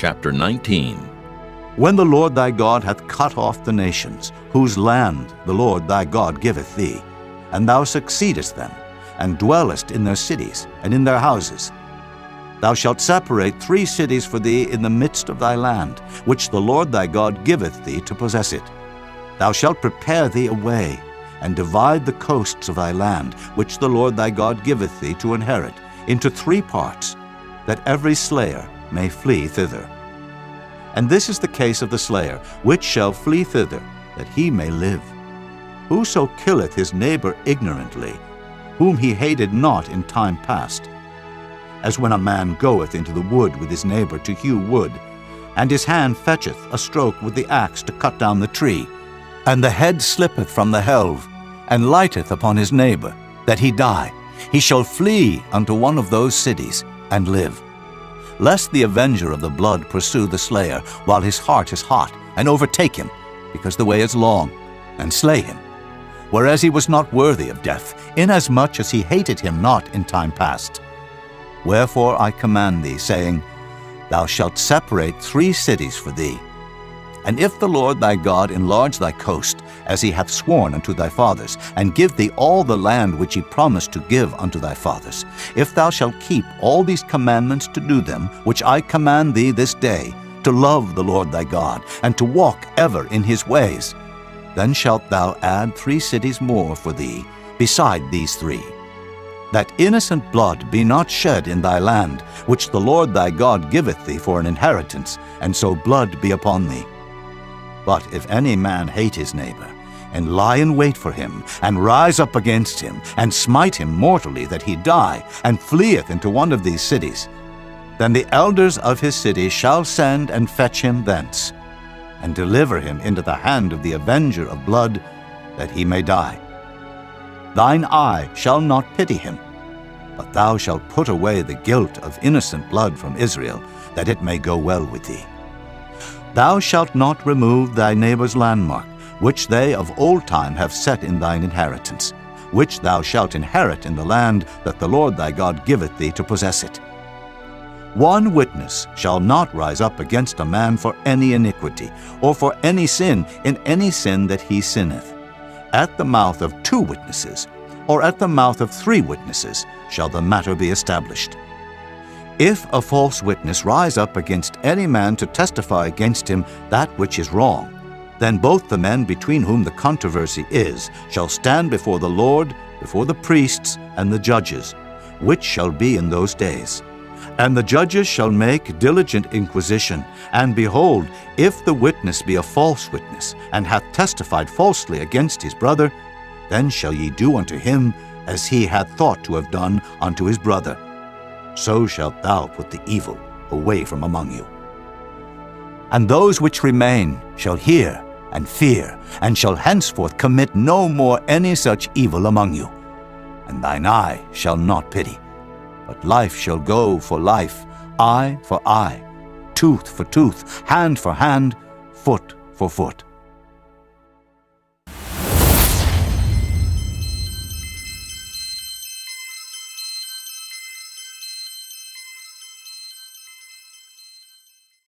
chapter 19. When the Lord thy God hath cut off the nations, whose land the Lord thy God giveth thee, and thou succeedest them, and dwellest in their cities and in their houses, thou shalt separate 3 cities for thee in the midst of thy land, which the Lord thy God giveth thee to possess it. Thou shalt prepare thee a way, and divide the coasts of thy land, which the Lord thy God giveth thee to inherit, into 3 parts, that every slayer may flee thither. And this is the case of the slayer, which shall flee thither, that he may live. Whoso killeth his neighbor ignorantly, whom he hated not in time past, as when a man goeth into the wood with his neighbor to hew wood, and his hand fetcheth a stroke with the axe to cut down the tree, and the head slippeth from the helve, and lighteth upon his neighbor, that he die, he shall flee unto one of those cities, and live. Lest the avenger of the blood pursue the slayer while his heart is hot, and overtake him, because the way is long, and slay him, whereas he was not worthy of death, inasmuch as he hated him not in time past. Wherefore I command thee, saying, Thou shalt separate 3 cities for thee. And if the Lord thy God enlarge thy coast, as he hath sworn unto thy fathers, and give thee all the land which he promised to give unto thy fathers, if thou shalt keep all these commandments to do them, which I command thee this day, to love the Lord thy God, and to walk ever in his ways, then shalt thou add 3 cities more for thee, beside these 3, that innocent blood be not shed in thy land, which the Lord thy God giveth thee for an inheritance, and so blood be upon thee. But if any man hate his neighbor, and lie in wait for him, and rise up against him, and smite him mortally that he die, and fleeth into one of these cities, then the elders of his city shall send and fetch him thence, and deliver him into the hand of the avenger of blood, that he may die. Thine eye shall not pity him, but thou shalt put away the guilt of innocent blood from Israel, that it may go well with thee. Thou shalt not remove thy neighbor's landmark, which they of old time have set in thine inheritance, which thou shalt inherit in the land that the Lord thy God giveth thee to possess it. 1 witness shall not rise up against a man for any iniquity, or for any sin in any sin that he sinneth. At the mouth of 2 witnesses, or at the mouth of 3 witnesses, shall the matter be established. If a false witness rise up against any man to testify against him that which is wrong, then both the men between whom the controversy is shall stand before the Lord, before the priests and the judges, which shall be in those days. And the judges shall make diligent inquisition, and behold, if the witness be a false witness, and hath testified falsely against his brother, then shall ye do unto him as he hath thought to have done unto his brother. So shalt thou put the evil away from among you. And those which remain shall hear and fear, and shall henceforth commit no more any such evil among you. And thine eye shall not pity, but life shall go for life, eye for eye, tooth for tooth, hand for hand, foot for foot.